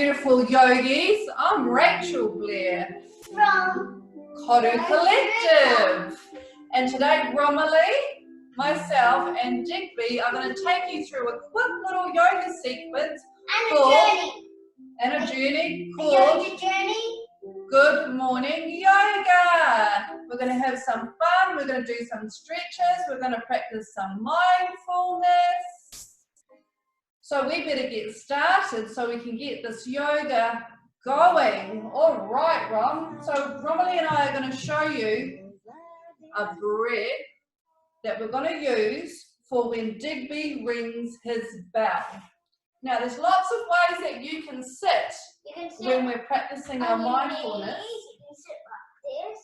beautiful yogis. I'm Rachel Blair from Koru Collective. And today Romley, myself and Digby are going to take you through a quick little yoga sequence and a journey called Good Morning Yoga. We're going to have some fun, we're going to do some stretches, we're going to practice some mindfulness. So we better get started so we can get this yoga going. All right, Rom. So Romley and I are going to show you a breath that we're going to use for when Digby rings his bell. Now, there's lots of ways that you can sit when we're practicing our mindfulness. You can sit like this,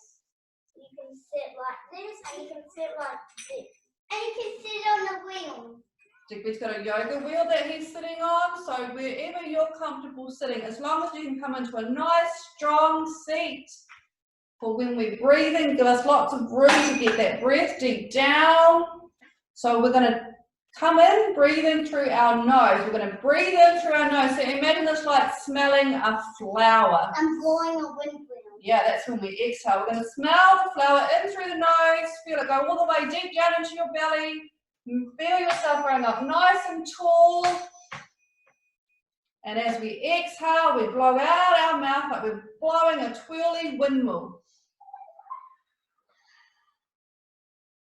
you can sit like this, and you can sit like this. And you can sit on the wheel. Digby's got a yoga wheel that he's sitting on, so wherever you're comfortable sitting, as long as you can come into a nice, strong seat for when we're breathing, give us lots of room to get that breath deep down. So we're going to come in, breathing through our nose. We're going to breathe in through our nose. So imagine this like smelling a flower. I'm blowing a windmill. Yeah, that's when we exhale. We're going to smell the flower in through the nose, feel it go all the way deep down into your belly. Feel yourself growing up nice and tall. And as we exhale, we blow out our mouth like we're blowing a twirly windmill.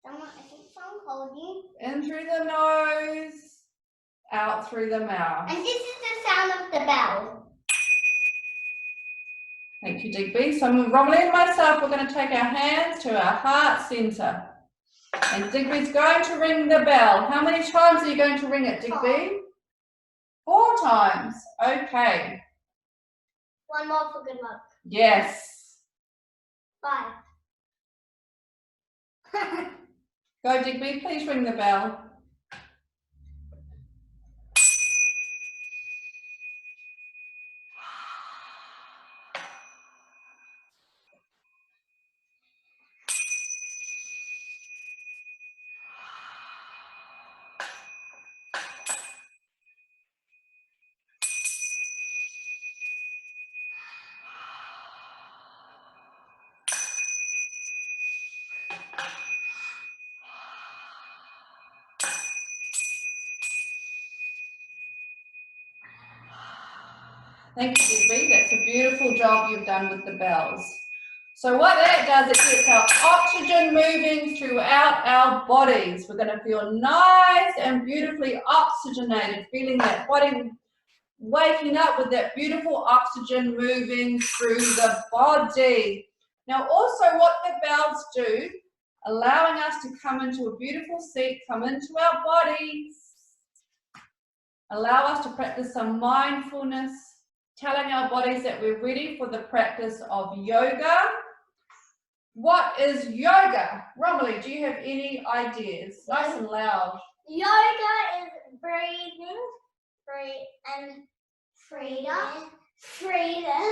I think someone called you. In through the nose, out through the mouth. And this is the sound of the bell. Thank you, Digby. So Romley and myself, we're going to take our hands to our heart centre. And Digby's going to ring the bell. How many times are you going to ring it, Digby? 4 times. Okay. One more for good luck. Yes. 5. Go, Digby. Please ring the bell. Thank you, Digby. That's a beautiful job you've done with the bells. So what that does, it gets our oxygen moving throughout our bodies. We're going to feel nice and beautifully oxygenated, feeling that body waking up with that beautiful oxygen moving through the body. Now also what the bells do, allowing us to come into a beautiful seat, come into our bodies, allow us to practice some mindfulness, telling our bodies that we're ready for the practice of yoga. What is yoga? Romley, do you have any ideas? Nice and loud. Yoga is breathing, freedom,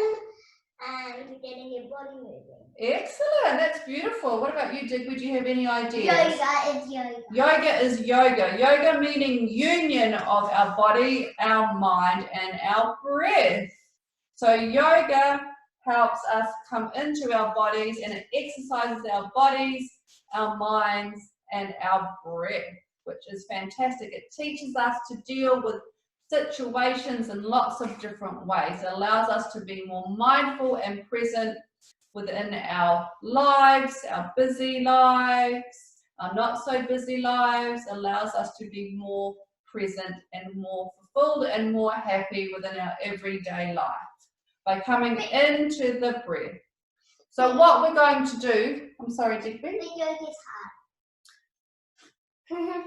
and getting your body moving. Excellent, that's beautiful. What about you, Digby? Do you have any ideas? Yoga is yoga. Yoga is yoga. Yoga meaning union of our body, our mind, and our breath. So yoga helps us come into our bodies and it exercises our bodies, our minds, and our breath, which is fantastic. It teaches us to deal with situations in lots of different ways. It allows us to be more mindful and present within our lives, our busy lives, our not so busy lives. It allows us to be more present and more fulfilled and more happy within our everyday life by coming into the breath. So what we're going to do, I'm sorry, Digby? The yoga is hard.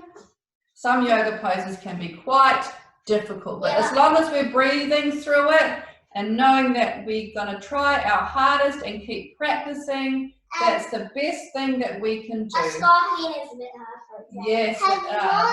Some yoga poses can be quite difficult, but as long as we're breathing through it and knowing that we're going to try our hardest and keep practicing, that's the best thing that we can do. A scarfing is a bit hard. Yes, as long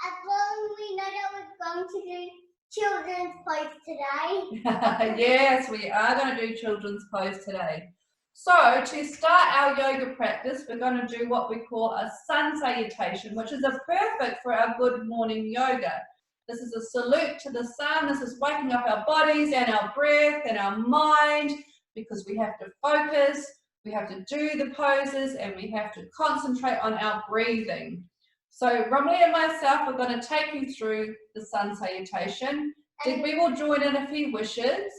as we know that we're going to do children's pose today. Yes, we are going to do children's pose today. So to start our yoga practice, we're going to do what we call a sun salutation, which is perfect for our good morning yoga. This is a salute to the sun. This is waking up our bodies and our breath and our mind, because we have to focus, we have to do the poses, and we have to concentrate on our breathing. So Romley and myself are going to take you through the sun salutation. Digby will join in if he wishes.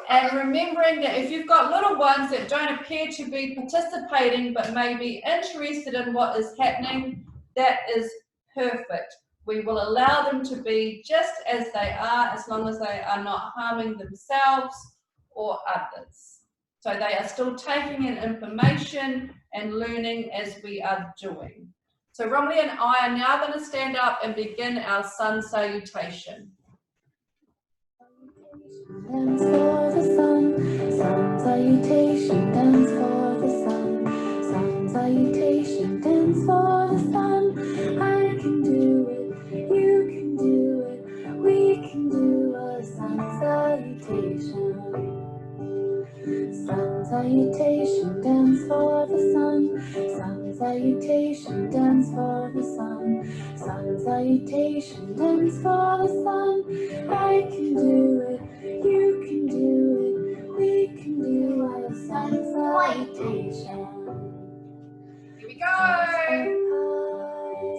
And remembering that if you've got little ones that don't appear to be participating but may be interested in what is happening, that is perfect. We will allow them to be just as they are, as long as they are not harming themselves or others. So they are still taking in information and learning as we are doing. So Romley and I are now going to stand up and begin our sun salutation. Dance for the sun, sun salutation, dance for the sun, sun salutation, dance for the sun. I can do it, you can do it, we can do a sun salutation. Sun salutation, dance for the sun, sun salutation, dance for the sun, sun salutation, dance for the sun. I can do it, you can do it, we can do a sun salutation. Here we go.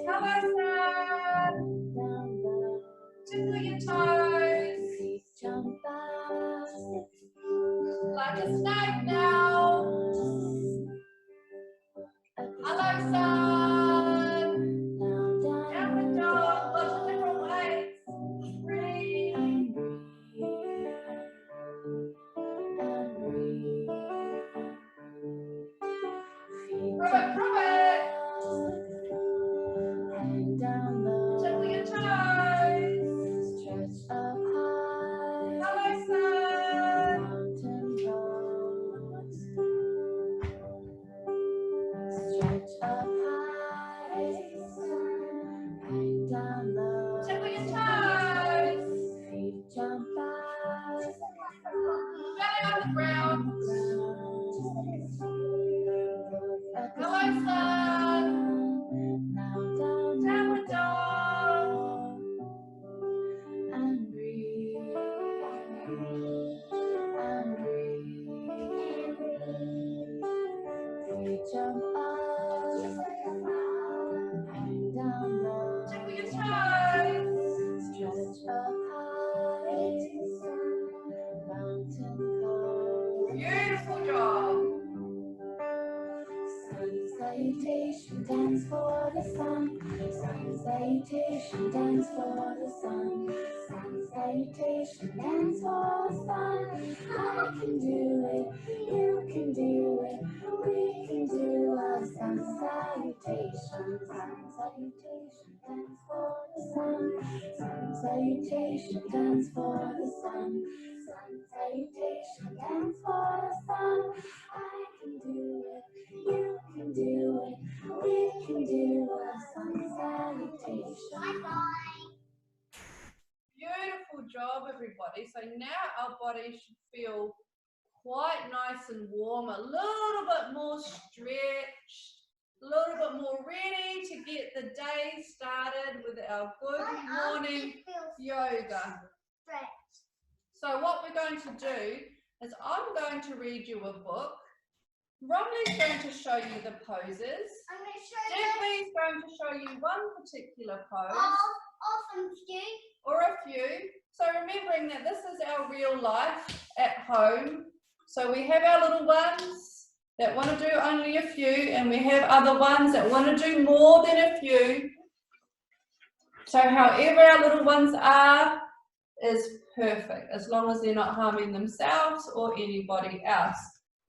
Hello, sun. Down low, Tickle your toes. feet jump back, Like a snake now. Hello, sun. now Down the dog. Lots of different ways. Breathe. and breathe, and breathe. Feet Prove it, jump prove it. hang down low, Tickle your toes. stretch up high, Hello, sun. mountain pose. Stretch up high, hang down low, Tickle your toes. feet jump back, Belly on the ground. Hello, sun. Now down Down the dog. and breathe, and breathe. Feet jump up, hang down low, Tickle your toes. stretch up high, mountain pose. Beautiful job. Sun salutation, dance for the sun. Sun salutation, dance for the sun. Sun salutation, dance for the sun. I can do it, you can do it, we can do a sun salutation. Sun salutation, dance for the sun. Sun salutation, dance for the sun. Sun salutation, dance for the sun. I can do it. You can do it, we can do a sun salutation. Beautiful job, everybody. So now our body should feel quite nice and warm, a little bit more stretched, a little bit more ready to get the day started with our good morning yoga. So what we're going to do is I'm going to read you a book. Romley's going to show you the poses. I'm going to show you Digby's going to show you one particular pose. awesome few. Or a few. So remembering that this is our real life at home. So we have our little ones that want to do only a few, and we have other ones that want to do more than a few. So however our little ones are is perfect, as long as they're not harming themselves or anybody else.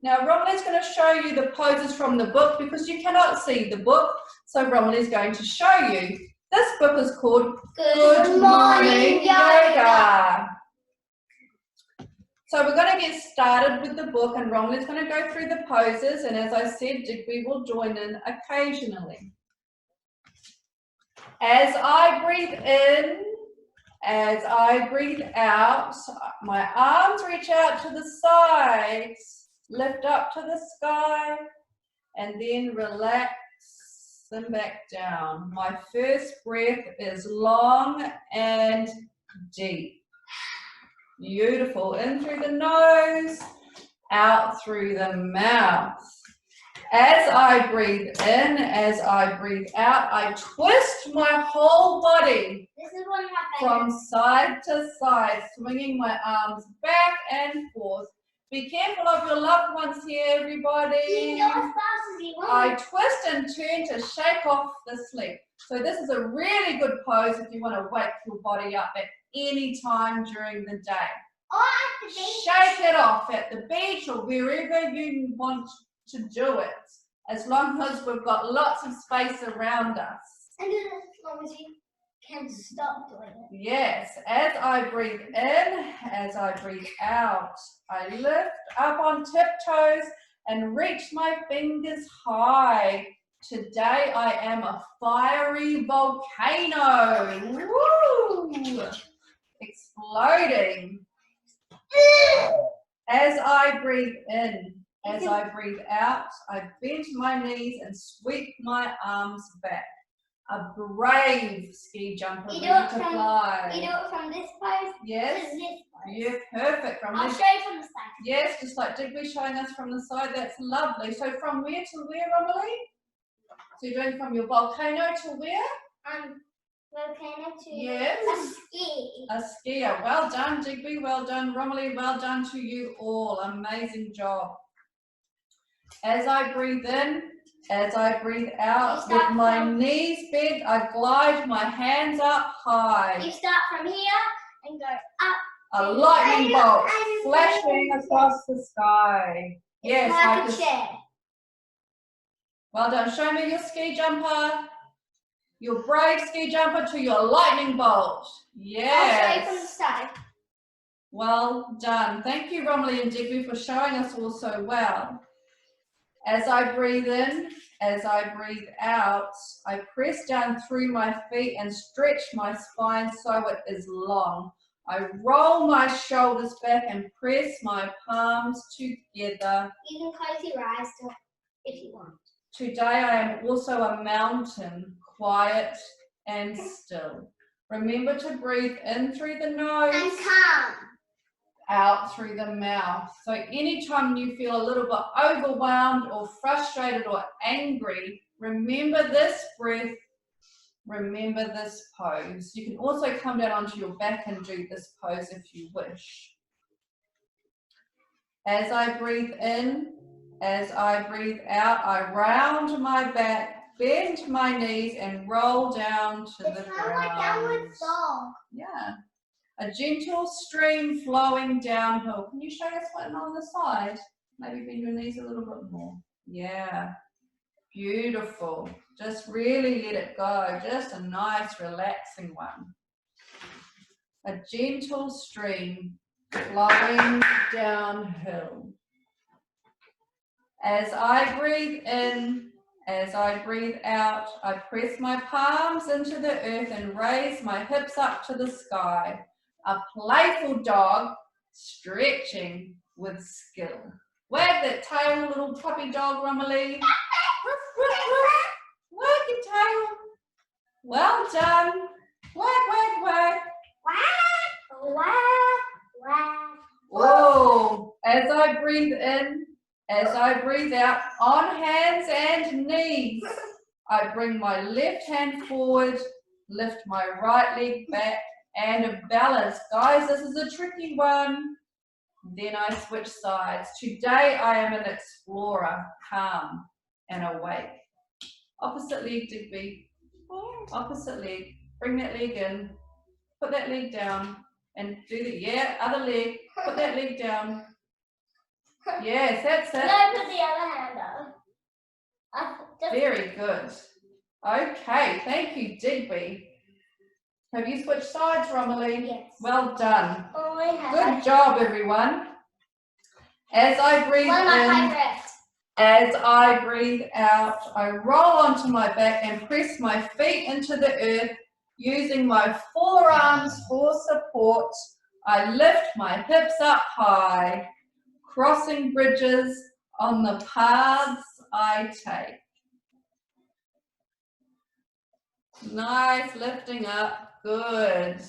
Now Romley's going to show you the poses from the book because you cannot see the book. So Romley's going to show you. This book is called Good Morning Yoga. So we're going to get started with the book, and Romley's going to go through the poses, and as I said, Digby will join in occasionally. As I breathe in, as I breathe out, my arms reach out to the sides, lift up to the sky, and then relax them back down. My first breath is long and deep. Beautiful. In through the nose, out through the mouth. As I breathe in, as I breathe out, I twist my whole body This is one of my from favorites. side to side, swinging my arms back and forth. Be careful of your loved ones here, You everybody. can go as fast as you want. I twist and turn to shake off the sleep. So this is a really good pose if you want to wake your body up at any time during the day. Or at the beach. Shake it off at the beach or wherever you want to do it, as long as we've got lots of space around us. And as long as you can stop doing it. Yes, as I breathe in, as I breathe out, I lift up on tiptoes and reach my fingers high. Today I am a fiery volcano. Woo! Exploding. As I breathe in, as I breathe out, I bend my knees and sweep my arms back. A brave ski jumper ready to fly. You do it from this pose Yes. to this pose. Yeah, perfect. From I'll this, show you from the side. yes, just like Digby showing us from the side. That's lovely. So from where to where, Romley? So you're doing from your volcano to where? Volcano to Yes. a ski. A skier. Well done, Digby. Well done, Romley. Well done to you all. Amazing job. As I breathe in, as I breathe out, with my knees bent, I glide my hands up high. You start from here and go up. A lightning bolt flashing across the sky. Yes, Like a chair. Well done. Show me your ski jumper. Your brave ski jumper to your lightning bolt. Yes. I'll show you from the side. Well done. Thank you, Romley and Digby, for showing us all so well. As I breathe in, as I breathe out, I press down through my feet and stretch my spine so it is long. I roll my shoulders back and press my palms together. You can close your eyes if you want. Today I am also a mountain, quiet and still. Remember to breathe in through the nose. And calm. Out through the mouth. So anytime you feel a little bit overwhelmed or frustrated or angry, remember this breath, remember this pose. You can also come down onto your back and do this pose if you wish. As I breathe in, as I breathe out, I round my back, bend my knees and roll down to the ground. It's kind of like downward dog. Yeah. A gentle stream flowing downhill. Can you show us one on the side? Maybe bend your knees a little bit more. Yeah, beautiful. Just really let it go. Just a nice, relaxing one. A gentle stream flowing downhill. As I breathe in, as I breathe out, I press my palms into the earth and raise my hips up to the sky. A playful dog stretching with skill. Wag that tail, little puppy dog, Romley. Wag your tail. Well done. Wag, wag, wag. Wag, wag, wag. Whoa. As I breathe in, as I breathe out, on hands and knees, I bring my left hand forward, lift my right leg back, and a balance. Guys, this is a tricky one. Then I switch sides. Today I am an explorer, calm and awake. Opposite leg, Digby. Opposite leg. Bring that leg in. Put that leg down. And do the, yeah, other leg. Put that leg down. Yes, that's it. No, put the other hand up. Very good. Okay, thank you, Digby. Have you switched sides, Romley? Yes. Well done. Oh, I have. Good job, everyone. As I breathe One of my in, favorites. as I breathe out, I roll onto my back and press my feet into the earth using my forearms for support. I lift my hips up high, crossing bridges on the paths I take. Nice, lifting up. Good.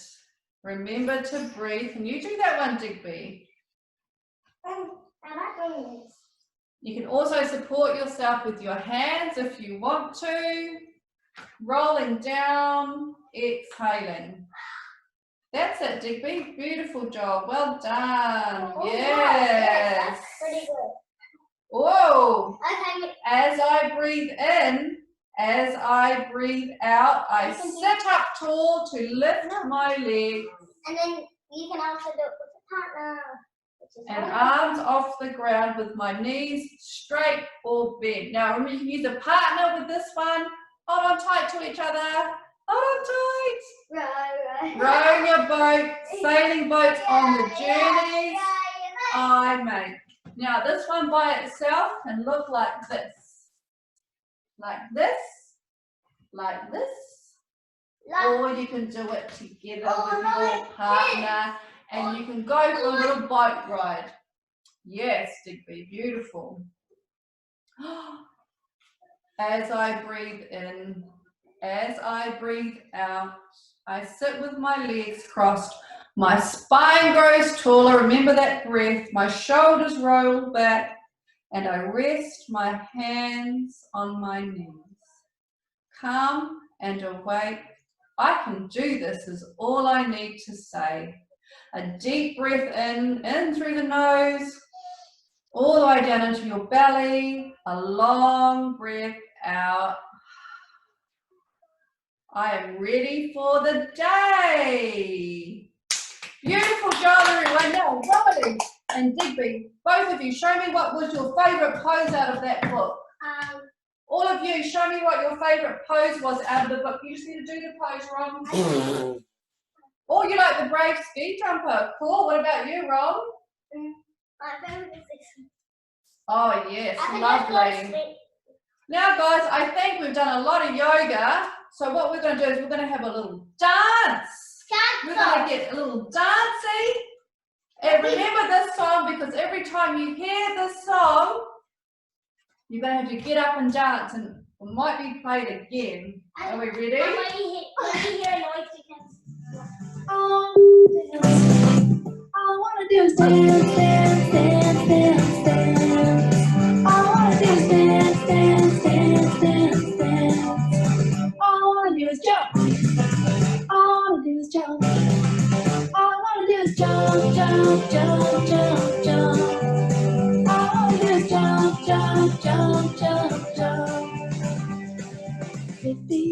Remember to breathe. Can you do that one, Digby? I like doing this. You can also support yourself with your hands if you want to. Rolling down, exhaling. That's it, Digby. Beautiful job. Well done. Oh, Yes. That's pretty good. Whoa. Okay. As I breathe in, as I breathe out, I sit up tall to lift my legs. And then you can also do it with a partner. And arms off the ground with my knees straight or bent. Now remember, you can use a partner with this one. Hold on tight to each other. Hold on tight. Right. Row your boat, sailing boats on the journeys I make. Now this one by itself can look like this. Like this. Like this. Or you can do it together with your partner. And you can go for a little boat ride. Yes, Digby, beautiful. As I breathe in, as I breathe out, I sit with my legs crossed. My spine grows taller. Remember that breath. My shoulders roll back, and I rest my hands on my knees. Calm and awake. I can do this is all I need to say. A deep breath in through the nose, all the way down into your belly. A long breath out. I am ready for the day. Beautiful job, everyone. Now, Romley and Digby, both of you, show me what was your favourite pose out of that book. All of you, show me what your favourite pose was out of the book. You just need to do the pose, Rom. Oh, you like the brave ski jumper. Cool. What about you, Rom? My favorite is this. Oh, yes. Lovely. Now, guys, I think we've done a lot of yoga. So what we're going to do is we're going to have a little dance. We're going to get a little dancey. And remember this song, because every time you hear this song, you're going to have to get up and dance, and it might be played again. Are we ready? When you hear a noise, you can... All I wanna do is dance, dance, dance, dance, dance. All I wanna do is dance, dance, dance, dance, dance. All I wanna do is jump. All I wanna do is jump. All I wanna do is jump, jump, jump, jump, jump. All I wanna do is jump, jump, jump, jump, jump. Could be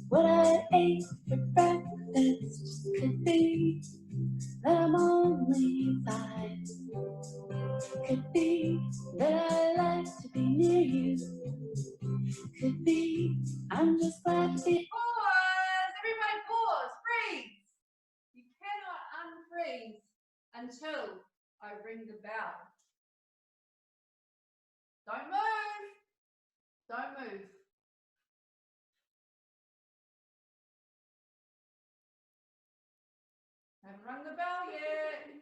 what I ate for breakfast. Could be that I'm only 5. Could be that I like to be near you. Could be I'm just glad to be. Pause. Everybody pause. Freeze. You cannot unfreeze until I ring the bell. Don't move. Don't move. Haven't rung the bell yet.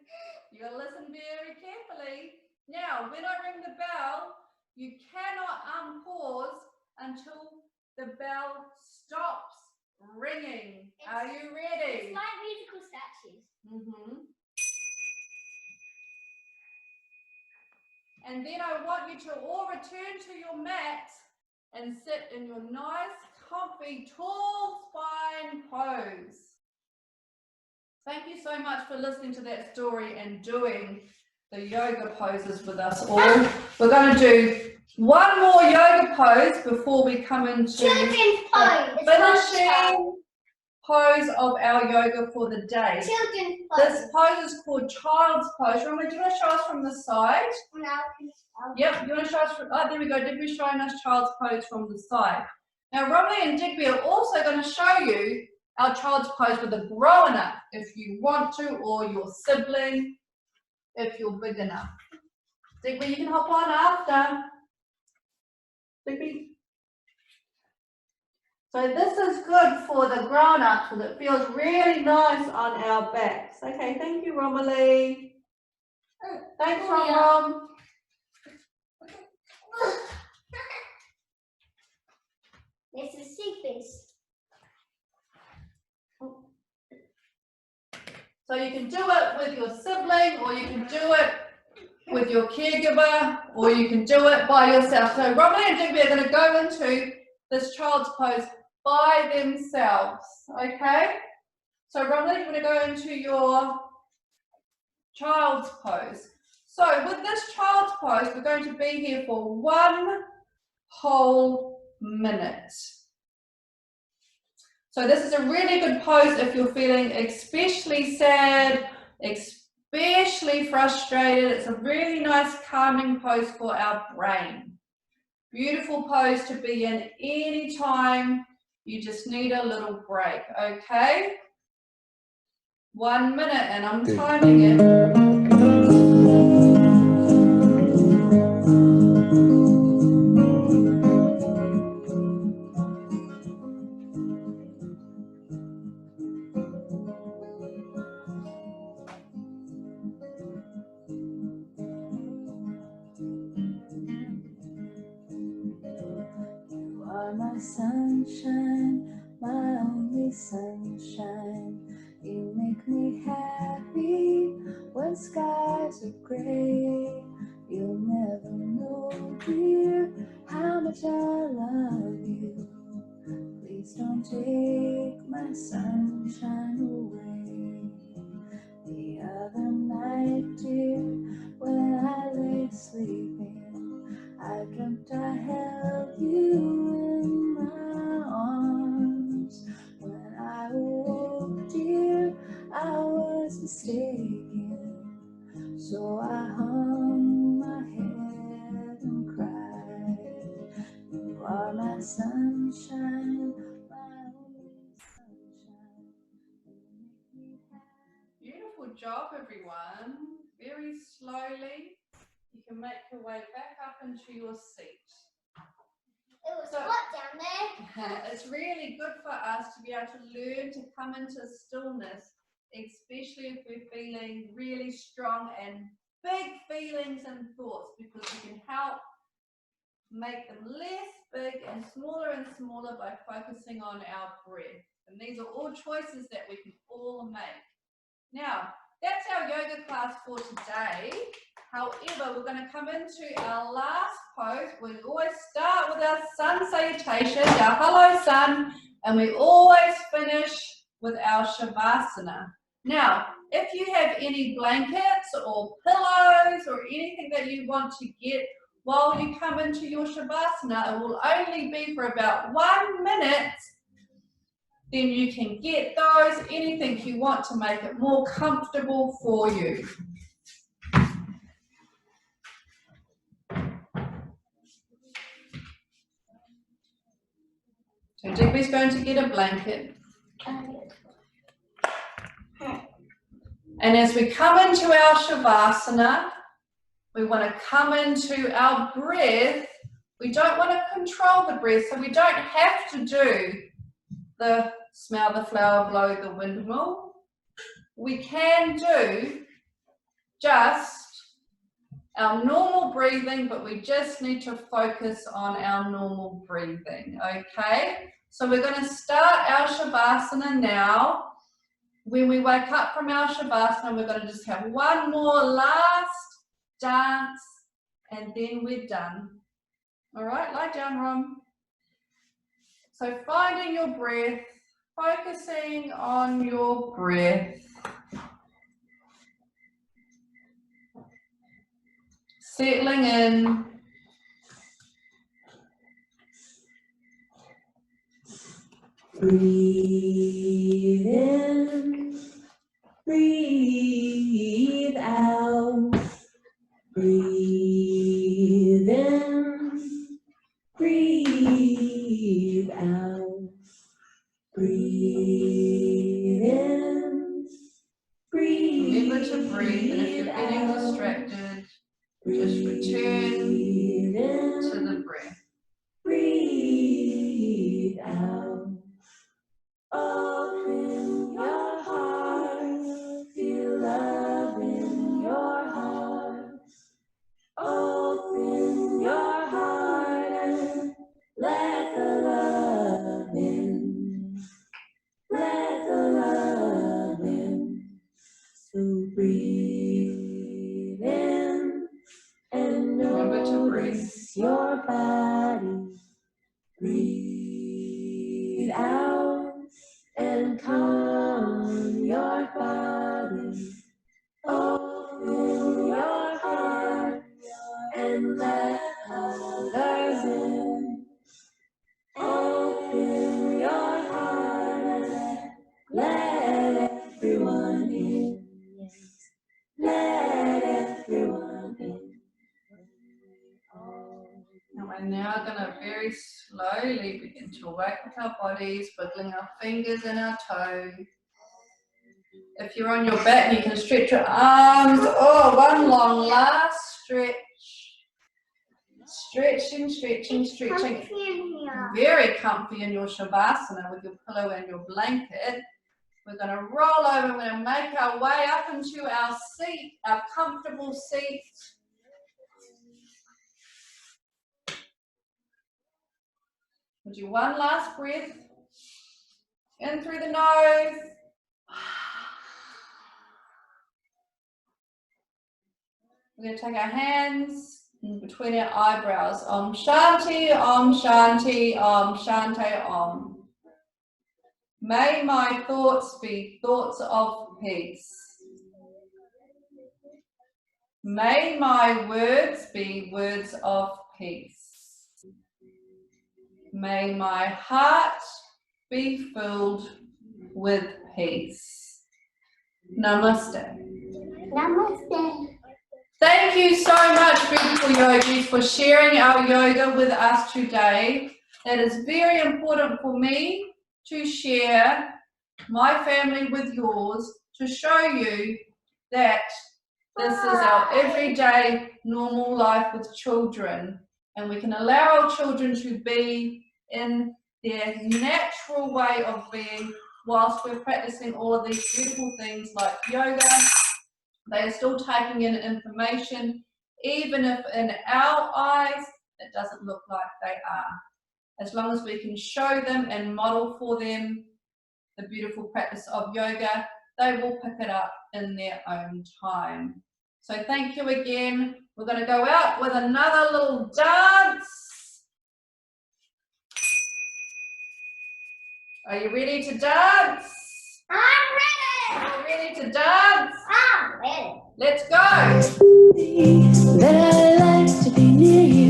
You gotta listen very carefully. Now, when I ring the bell, you cannot unpause until the bell stops ringing. Are you ready? It's like musical statues. And then I want you to all return to your mat and sit in your nice, comfy, tall spine pose. Thank you so much for listening to that story and doing the yoga poses with us all. We're going to do one more yoga pose before we come into Children's pose. finishing pose of our yoga for the day. Children's pose. This pose is called child's pose. Romley, do you want to show us from the side? No. Yep, you want to show us from, oh, there we go. Digby's showing us child's pose from the side. Now, Romley and Digby are also going to show you our child's pose with a grown-up if you want to, or your sibling if you're big enough. Digby, you can hop on after. Digby. So this is good for the grown-ups because it feels really nice on our backs. Okay, thank you, Romley. Thanks, Rom. This is sequence. So you can do it with your sibling, or you can do it with your caregiver, or you can do it by yourself. So Romley and Digby are going to go into this child's pose by themselves, okay? So Romley, you're going to go into your child's pose. So with this child's pose, we're going to be here for 1 whole minute. So this is a really good pose if you're feeling especially sad, especially frustrated. It's a really nice calming pose for our brain. Beautiful pose to be in any time you just need a little break, okay? 1 minute, and I'm timing it. You are my sunshine, my only sunshine. You make me happy when skies are gray. You'll never know, dear, how much I love you. Please don't take my sunshine away. The other night, dear, when I lay sleeping, I dreamt I held you in my arms. When I woke, dear, I was mistaken. So I hung my head and cried. You are my sunshine, my only sunshine. You make me happy. Beautiful job, everyone. Very slowly, you can make your way back up into your seat. It was hot down there. It's really good for us to be able to learn to come into stillness, especially if we're feeling really strong and big feelings and thoughts, because we can help make them less big and smaller by focusing on our breath. And these are all choices that we can all make. Now, that's our yoga class for today. However, we're going to come into our last pose. We always start with our sun salutation, our hello sun, and we always finish with our shavasana. Now, if you have any blankets or pillows or anything that you want to get while you come into your shavasana, it will only be for about 1 minute. Then you can get those, anything you want to make it more comfortable for you. So Digby's going to get a blanket. And as we come into our shavasana, we want to come into our breath. We don't want to control the breath, so we don't have to do the smell the flower, blow the windmill. We can do just our normal breathing, but we just need to focus on our normal breathing, okay? So we're going to start our shavasana now. When we wake up from our shavasana, we're going to just have one more last dance, and then we're done. All right, lie down, Rom. So finding your breath, focusing on your breath. Settling in. Breathe in, breathe out. Breathe in, breathe out. Breathe in, breathe Remember to breathe, and if you're getting distracted, just return to the breath. Breathe out. Open your heart, feel love in your heart. Open your heart and let the love in. Let the love in. Breathe in and Remember to breathe. notice your body. Breathe out and calm your body. Open your heart and let others in. Open your heart and let everyone in. Let everyone in. And we're now going to very slowly begin to wake up our bodies, wiggling our fingers and our toes. If you're on your back, you can stretch your arms. Oh, one long last stretch. Stretching, stretching, stretching. Very comfy in your Shavasana with your pillow and your blanket. We're going to roll over. We're going to make our way up into our seat, our comfortable seat. We'll do one last breath. In through the nose. We're going to take our hands in between our eyebrows. Om Shanti, Om Shanti, Om Shanti, Om. May my thoughts be thoughts of peace. May my words be words of peace. May my heart be filled with peace. Namaste. Namaste. Thank you so much, beautiful yogis, for sharing our yoga with us today. It is very important for me to share my family with yours to show you that this is our everyday normal life with children, and we can allow our children to be in their natural way of being whilst we're practicing all of these beautiful things like yoga. They are still taking in information, even if in our eyes it doesn't look like they are. As long as we can show them and model for them the beautiful practice of yoga, they will pick it up in their own time. So thank you again. We're going to go out with another little dance. Are you ready to dance? I'm ready. Are you ready to dance? I'm ready. Let's go. That I like to be near you.